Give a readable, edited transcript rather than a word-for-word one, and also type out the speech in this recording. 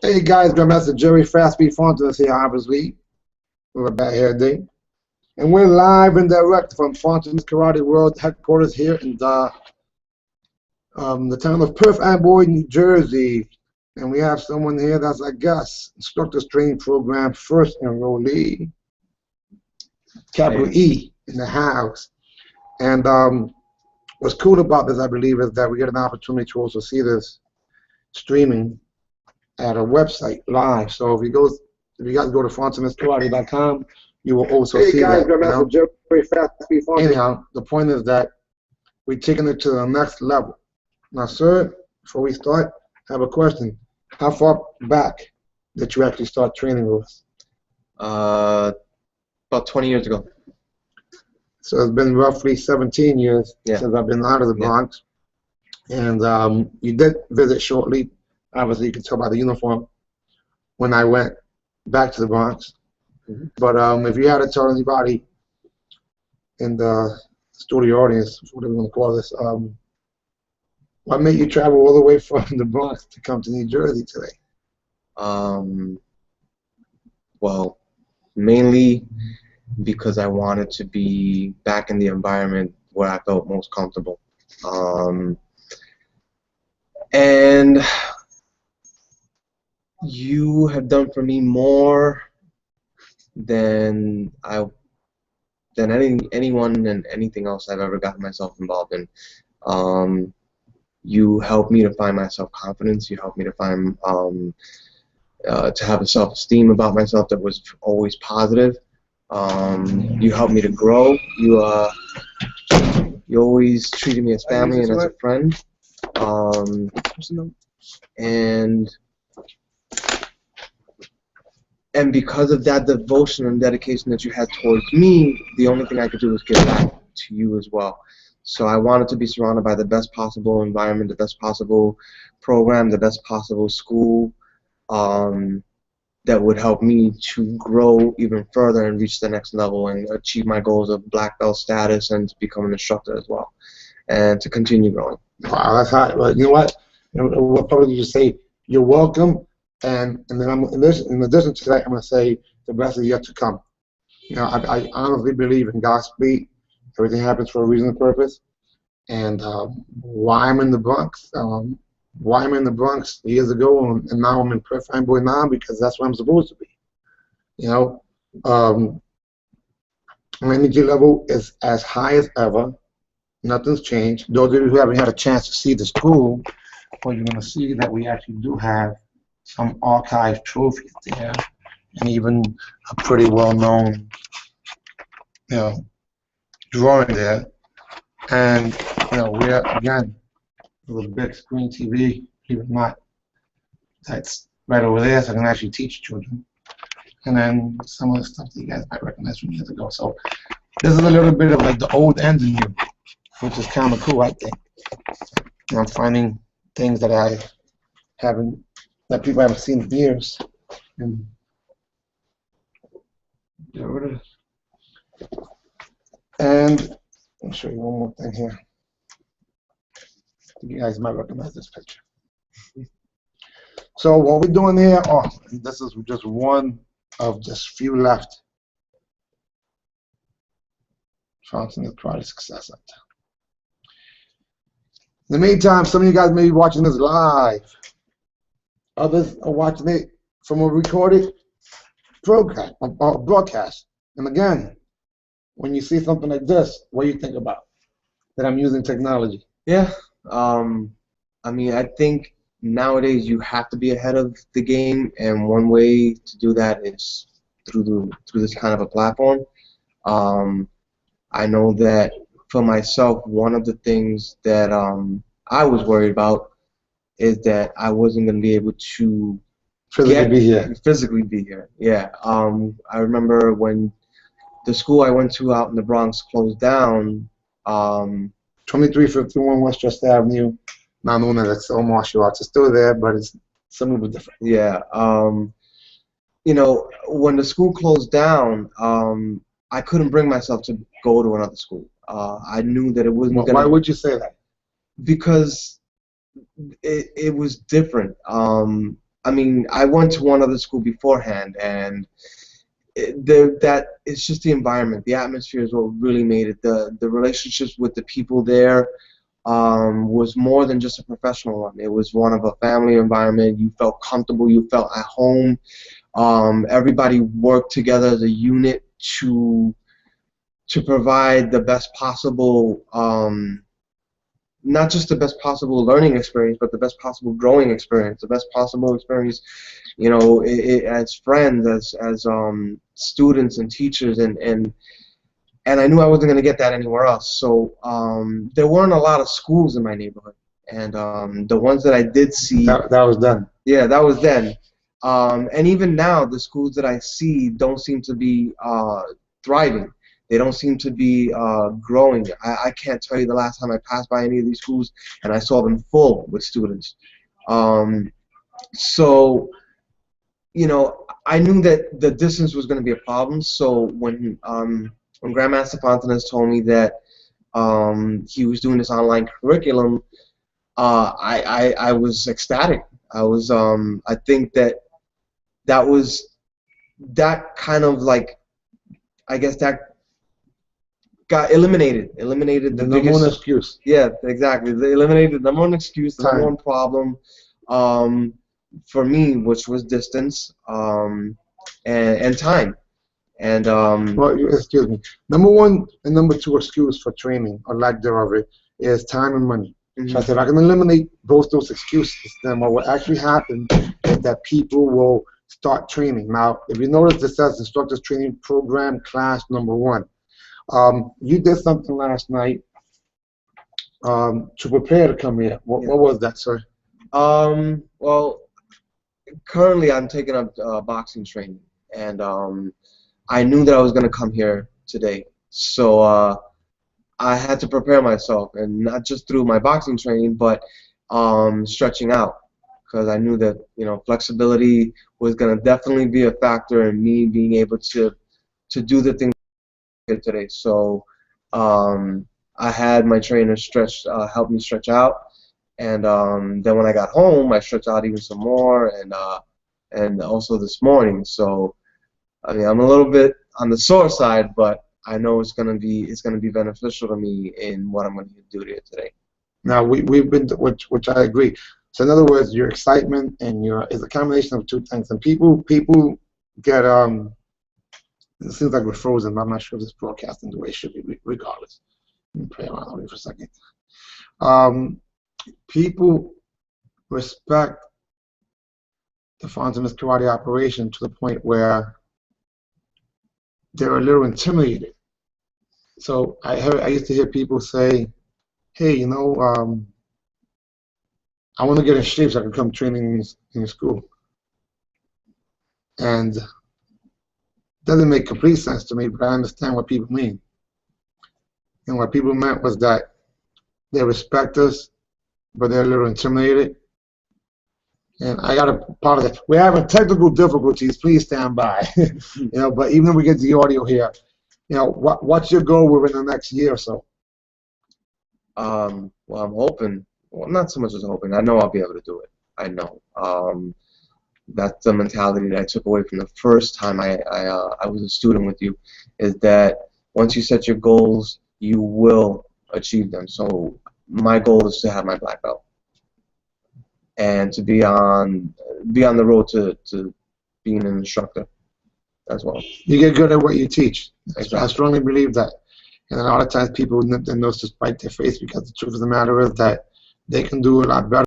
Hey guys, Grandmaster Jerry Fastbeat Fontanez here, obviously, with a bad hair day. And we're live and direct from Fontanez Karate World headquarters here in the town of Perth Amboy, New Jersey. And we have someone here that's our guest, Instructors Training Program first enrollee, capital E in the house. And what's cool about this, I believe, is that we get an opportunity to also see this streaming at our website live. So if you guys go to fontanezkarate.com, you will also see that. Anyhow, the point is that we're taking it to the next level. Now, sir, before we start, I have a question. How far back did you actually start training with us? About 20 years ago. So it's been roughly 17 years since I've been out of the Bronx. And you did visit shortly. Obviously, you can tell by the uniform when I went back to the Bronx. But if you had to tell anybody in the studio audience, whatever you want to call this, what made you travel all the way from the Bronx to come to New Jersey today? Well, mainly because I wanted to be back in the environment where I felt most comfortable. And you have done for me more than anyone and anything else I've ever gotten myself involved in. You helped me to find my self-confidence. You helped me to find to have a self-esteem about myself that was always positive. You helped me to grow. You always treated me as family and as a friend. And because of that devotion and dedication that you had towards me, the only thing I could do was give back to you as well. So I wanted to be surrounded by the best possible environment, the best possible program, the best possible school that would help me to grow even further and reach the next level and achieve my goals of black belt status and to become an instructor as well and to continue growing. Wow, that's hot. Well, you know what? We'll probably just say you're welcome. And then in addition to that, I'm going to say the best is yet to come. You know, I honestly believe in Godspeed. Everything happens for a reason and purpose. And why I'm in the Bronx? Why I'm in the Bronx years ago, and now I'm in Perth Amboy now because that's where I'm supposed to be. You know, my energy level is as high as ever. Nothing's changed. Those of you who haven't had a chance to see the school, well, you're going to see that we actually do have some archive trophies there, and even a pretty well-known, you know, drawing there. And you know, we're again with a big screen TV, even not. That's right over there, so I can actually teach children. And then some of the stuff that you guys might recognize from years ago. So this is a little bit of like the old and the new, which is kind of cool, I think. And I'm finding things that I haven't. That people haven't seen in years. And there it is. And I'll show you one more thing here. You guys might recognize this picture. So what we're doing here, this is just one of just few left. Fontanez Karate Success Center. In the meantime, some of you guys may be watching this live. Others are watching it from a recorded broadcast. And again, when you see something like this, what do you think about? That I'm using technology. Yeah. I mean, I think nowadays you have to be ahead of the game, and one way to do that is through this kind of a platform. I know that for myself, one of the things that I was worried about is that I wasn't going to be able to physically be here. Yeah. I remember when the school I went to out in the Bronx closed down. 2351 Westchester Avenue, now known as Excel Martial Arts. It's still there, but it's something a bit different. Yeah. You know, when the school closed down, I couldn't bring myself to go to another school. I knew that it wasn't going to... Why would you say that? Because it was different. I mean, I went to one other school beforehand, and that it's just the environment, the atmosphere is what really made it. The relationships with the people there was more than just a professional one. It was one of a family environment. You felt comfortable. You felt at home. Everybody worked together as a unit to provide the best possible, not just the best possible learning experience, but the best possible growing experience, the best possible experience, you know, as friends, as students and teachers, and I knew I wasn't going to get that anywhere else. So there weren't a lot of schools in my neighborhood, and the ones that I did see, That was done. yeah, that was then. And even now, the schools that I see don't seem to be thriving. They don't seem to be growing. I can't tell you the last time I passed by any of these schools and I saw them full with students. So, you know, I knew that the distance was going to be a problem. So when Grandmaster Fontanez told me that he was doing this online curriculum, I was ecstatic. I think that was that kind of like, I guess that got eliminated the No biggest more excuse. yeah, exactly. They eliminated the number one excuse, the number Time. one problem for me, which was distance and time. And Well, excuse me. Number one and number two excuse for training, or lack thereof, is time and money. So I said, if I can eliminate both those excuses, then what will actually happen is that people will start training. Now, if you notice, this says instructors training program class number 1. You did something last night to prepare to come here. What was that, sir? Well, currently I'm taking up boxing training, and I knew that I was going to come here today, so I had to prepare myself, and not just through my boxing training, but stretching out, because I knew that, you know, flexibility was going to definitely be a factor in me being able to do the things today. So I had my trainer help me stretch out, and then when I got home, I stretched out even some more, and also this morning. So I mean, I'm a little bit on the sore side, but I know it's gonna be beneficial to me in what I'm gonna do here today. Now we've been, which I agree. So in other words, your excitement and your is a combination of two things. And people get it seems like we're frozen, but I'm not sure if this broadcasting the way it should be. Regardless, let me play around with it for a second. People respect the Fontanez karate operation to the point where they're a little intimidated. So I used to hear people say, "Hey, you know, I want to get in shape so I can come training in school," and it doesn't make complete sense to me, but I understand what people mean. And what people meant was that they respect us, but they're a little intimidated. And I got to part of that. We're having technical difficulties. Please stand by. You know, but even if we get the audio here, you know, what's your goal within the next year or so? Well, I'm hoping. Well, not so much as hoping. I know I'll be able to do it. I know. That's the mentality that I took away from the first time I was a student with you, is that once you set your goals, you will achieve them. So my goal is to have my black belt and to be on the road to being an instructor as well. You get good at what you teach. Exactly. I strongly believe that. And a lot of times people nip their nose to spite their face, because the truth of the matter is that they can do a lot better.